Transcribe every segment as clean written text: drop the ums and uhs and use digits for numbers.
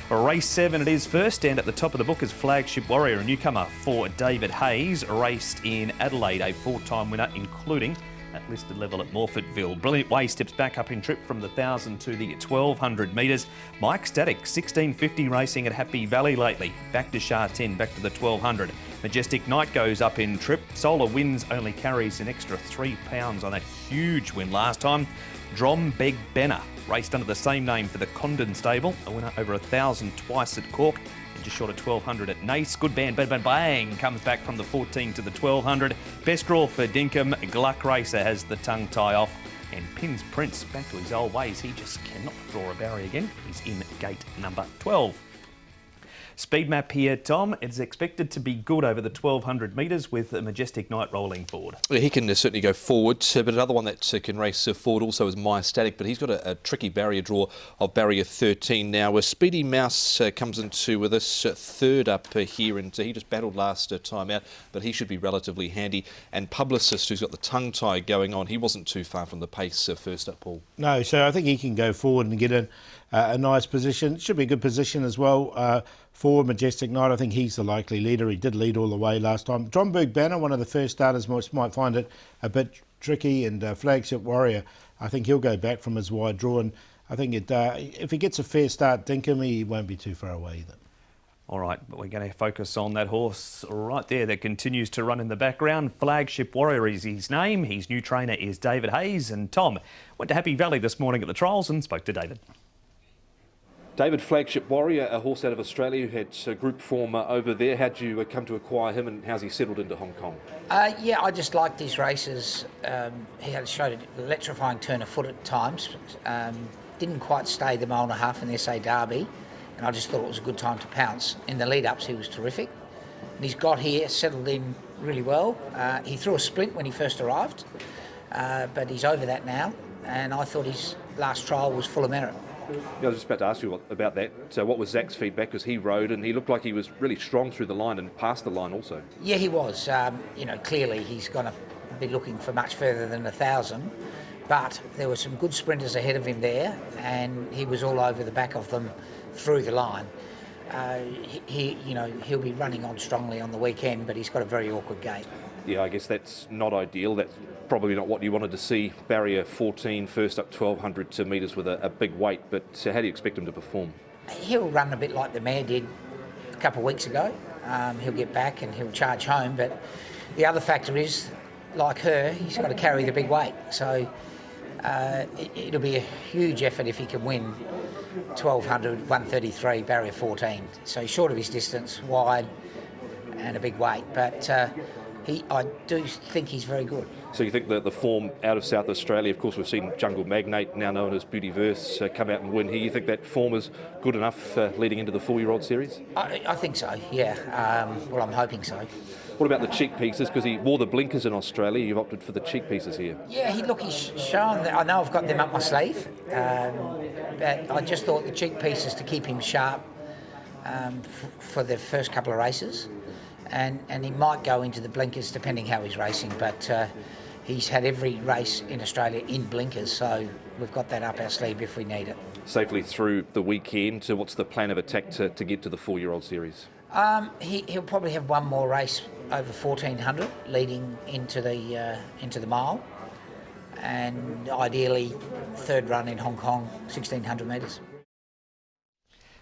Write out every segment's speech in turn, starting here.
Race 7 it is first, and at the top of the book is Flagship Warrior, a newcomer for David Hayes, raced in Adelaide, a 4-time winner, including at listed level at Morfettville. Brilliant Way steps back up in trip from the 1,000 to the 1,200 metres. Mike Static, 1650 racing at Happy Valley lately. Back to Sha Tin, back to the 1,200. Majestic Night goes up in trip. Solar Winds only carries an extra £3 on that huge win last time. Drom Beg Benner raced under the same name for the Condon stable, a winner over 1,000 twice at Cork, and just short of 1,200 at Nace. Good Band Bang Bang Bang comes back from the 14 to the 1,200. Best draw for Dinkum. Gluck Racer has the tongue tie off, and Pins Prince back to his old ways. He just cannot draw a barrier again. He's in gate number 12. Speed map here, Tom. It's expected to be good over the 1,200 metres with a Majestic Night rolling forward. Well, he can certainly go forward, but another one that can race forward also is My Static, but he's got a tricky barrier draw of barrier 13 now, where Speedy Mouse comes into with this third up here, and he just battled last time out, but he should be relatively handy. And Publicist, who's got the tongue tie going on, he wasn't too far from the pace first up, Paul. No, so I think he can go forward and get in a nice position. Should be a good position as well. For Majestic Night, I think he's the likely leader. He did lead all the way last time. Dromberg Banner, one of the first starters, might find it a bit tricky, and Flagship Warrior, I think he'll go back from his wide draw, and I think if he gets a fair start, Dinkum, he won't be too far away either. All right, but we're going to focus on that horse right there that continues to run in the background. Flagship Warrior is his name. His new trainer is David Hayes, and Tom went to Happy Valley this morning at the trials and spoke to David. David, Flagship Warrior, a horse out of Australia who had group form over there. How'd you come to acquire him, and how's he settled into Hong Kong? Yeah, I just liked his races. He had showed an electrifying turn of foot at times. Didn't quite stay the mile and a half in the SA Derby, and I just thought it was a good time to pounce. In the lead-ups, he was terrific. And he's got here, settled in really well. He threw a splint when he first arrived, but he's over that now, and I thought his last trial was full of merit. Yeah, I was just about to ask you about that. So what was Zach's feedback? Because he rode and he looked like he was really strong through the line and past the line also. Yeah, he was. Clearly he's going to be looking for much further than 1,000. But there were some good sprinters ahead of him there, and he was all over the back of them through the line. He'll be running on strongly on the weekend, but he's got a very awkward gait. Yeah, I guess that's not ideal. That's probably not what you wanted to see. Barrier 14, first up 1,200 metres with a big weight, but how do you expect him to perform? He'll run a bit like the mare did a couple of weeks ago. He'll get back and he'll charge home, but the other factor is, like her, he's got to carry the big weight. So it'll be a huge effort if he can win 1,200, 133, barrier 14. So he's short of his distance, wide, and a big weight, but I do think he's very good. So you think that the form out of South Australia, of course we've seen Jungle Magnate, now known as Beautyverse, come out and win here. You think that form is good enough leading into the 4-year-old series? I think so, yeah. Well, I'm hoping so. What about the cheek pieces? Because he wore the blinkers in Australia, you've opted for the cheek pieces here. Yeah, he's shown that. I know I've got them up my sleeve, but I just thought the cheek pieces to keep him sharp for the first couple of races. And he might go into the blinkers depending how he's racing, but he's had every race in Australia in blinkers, so we've got that up our sleeve if we need it. Safely through the weekend, so what's the plan of attack to get to the 4-year-old series? He'll probably have one more race over 1,400 leading into the mile, and ideally third run in Hong Kong, 1,600 metres.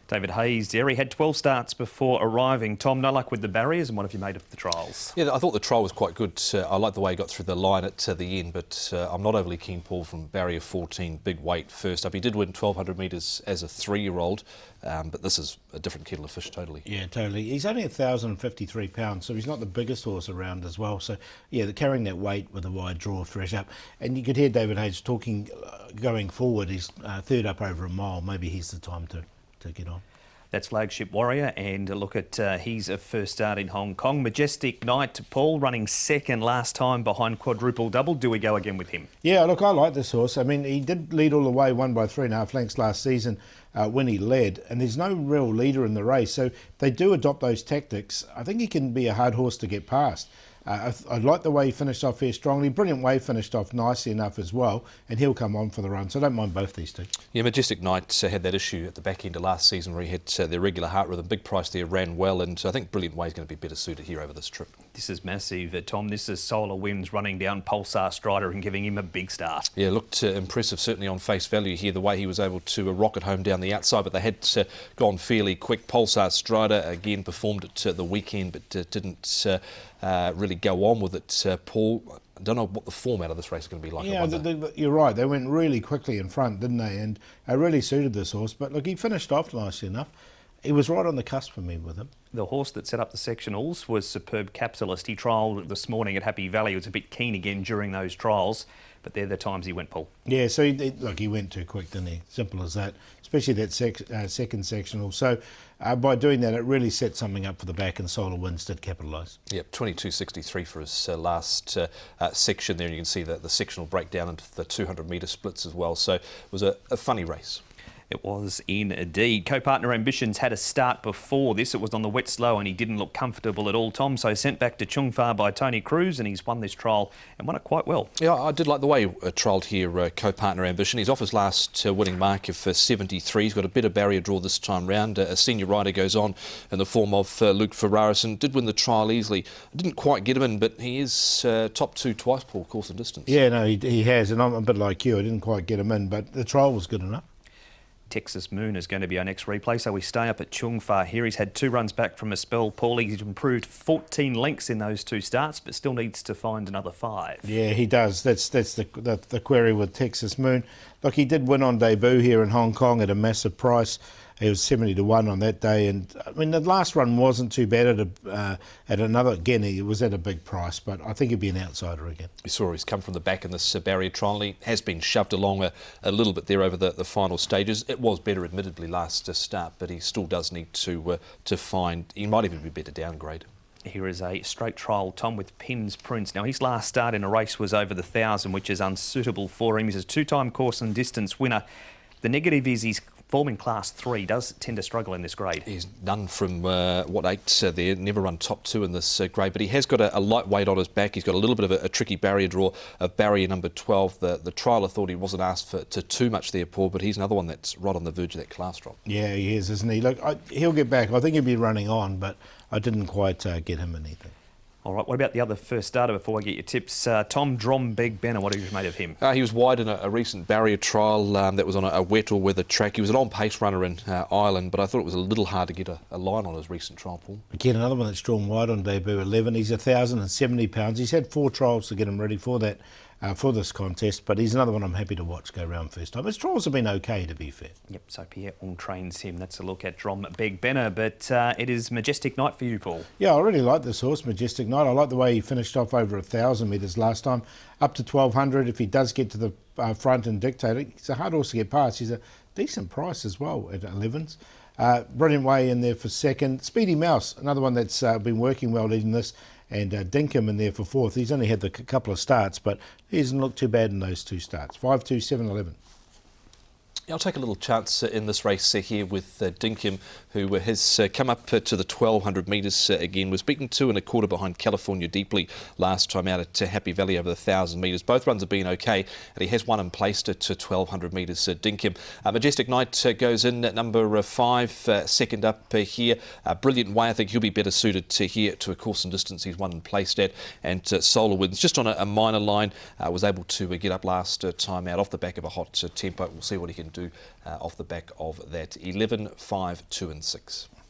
David Hayes there. He had 12 starts before arriving. Tom, no luck with the barriers, and what have you made of the trials? Yeah, I thought the trial was quite good. I like the way he got through the line at the end, but I'm not overly keen, Paul, from barrier 14, big weight first up. He did win 1,200 metres as a 3-year-old, but this is a different kettle of fish totally. Yeah, totally. He's only 1,053 pounds, so he's not the biggest horse around as well. So, yeah, they're carrying that weight with a wide draw fresh up. And you could hear David Hayes talking going forward. He's third up over a mile. Maybe he's the time to get on. That's Flagship Warrior, and look at he's a first start in Hong Kong. Majestic Night, Paul, running second last time behind Quadruple Double. Do we go again with him? Yeah, look, I like this horse. I mean, he did lead all the way, won by 3.5 lengths last season when he led, and there's no real leader in the race. So if they do adopt those tactics, I think he can be a hard horse to get past. I like the way he finished off here strongly. Brilliant Way finished off nicely enough as well, and he'll come on for the run. So I don't mind both these two. Yeah, Majestic Knight had that issue at the back end of last season where he had the irregular heart rhythm. Big price there, ran well, and I think Brilliant Way is going to be better suited here over this trip. This is massive, Tom. This is Solar Winds running down Pulsar Strider and giving him a big start. Yeah, looked impressive, certainly on face value here, the way he was able to rocket home down the outside, but they had gone fairly quick. Pulsar Strider, again, performed at the weekend, but didn't really go on with it, Paul. I don't know what the form out of this race is going to be like. Yeah, you're right. They went really quickly in front, didn't they? And really suited this horse. But look, he finished off nicely enough. He was right on the cusp for me with him. The horse that set up the sectionals was Superb Capitalist. He trialled this morning at Happy Valley. He was a bit keen again during those trials, but they're the times he went, Paul. Yeah, so he went too quick, didn't he? Simple as that, especially that second sectional. So by doing that, it really set something up for the back, and Solar Winds did capitalise. Yep, 22.63 for his last section there. You can see the sectional breakdown into the 200-metre splits as well. So it was a funny race. It was indeed. Co-partner Ambitions had a start before this. It was on the wet slow and he didn't look comfortable at all, Tom. So sent back to Chung Fa by Tony Cruz, and he's won this trial and won it quite well. Yeah, I did like the way he trialled here, Co-partner Ambition. He's off his last winning mark of 73. He's got a better barrier draw this time round. A senior rider goes on in the form of Luke Ferraris, did win the trial easily. I didn't quite get him in, but he is top two twice, Paul, course and distance. Yeah, no, he has, and I'm a bit like you. I didn't quite get him in, but the trial was good enough. Texas Moon is going to be our next replay, so we stay up at Chung Fa here. He's had 2 runs back from a spell, Paul. He's improved 14 lengths in those 2 starts, but still needs to find another 5. Yeah, he does. That's the query with Texas Moon. Look, he did win on debut here in Hong Kong at a massive price. He was 70-1 on that day, and I mean the last run wasn't too bad at another. Again, he was at a big price, but I think he'd be an outsider again. We saw he's come from the back in this barrier trial. He has been shoved along a little bit there over the final stages. It was better, admittedly, last start, but he still does need to find. He might even be better downgrade. Here is a straight trial, Tom, with Pins Prince. Now, his last start in a race was over the 1,000, which is unsuitable for him. He's a 2-time course and distance winner. The negative is he's form in Class 3 does tend to struggle in this grade. He's done from, 8 there, never run top 2 in this grade, but he has got a light weight on his back. He's got a little bit of a tricky barrier draw of barrier number 12. The trial, I thought he wasn't asked for too much there, Paul, but he's another one that's right on the verge of that class drop. Yeah, he is, isn't he? Look, he'll get back. I think he'll be running on, but I didn't quite get him anything. All right, what about the other first starter before I get your tips? Tom Drombeg Benner, what have you made of him? He was wide in a recent barrier trial that was on a wet or weather track. He was an on-pace runner in Ireland, but I thought it was a little hard to get a line on his recent trial, Paul. Again, another one that's drawn wide on debut, 11. He's 1,070 pounds. He's had 4 trials to get him ready for that. For this contest, but he's another one I'm happy to watch go round first time. His trials have been okay, to be fair. Yep, so Pierre Ong trains him. That's a look at Drombeg Benner, but it is Majestic Night for you, Paul. Yeah, I really like this horse, Majestic Night. I like the way he finished off over 1,000 metres last time, up to 1,200. If he does get to the front and dictate it, he's a hard horse to get past. He's a decent price as well at 11s. Brilliant Way in there for second. Speedy Mouse, another one that's been working well leading this. And Dinkum in there for 4th. He's only had a couple of starts, but he hasn't looked too bad in those 2 starts. 5, 2, 7, 11. I'll take a little chance in this race here with Dinkum, who has come up to the 1,200 metres again. Was beaten 2 1/4 behind California Deeply last time out at Happy Valley over the 1,000 metres. Both runs have been okay, and he has won and placed it to 1,200 metres. Dinkum. Majestic Night goes in at number 5, second up here. Brilliant Way, I think he'll be better suited here to a course and distance he's won and placed at. And Solar Winds, just on a minor line, was able to get up last time out off the back of a hot tempo. We'll see what he can do off the back of that. 11, 5, 2 and 6.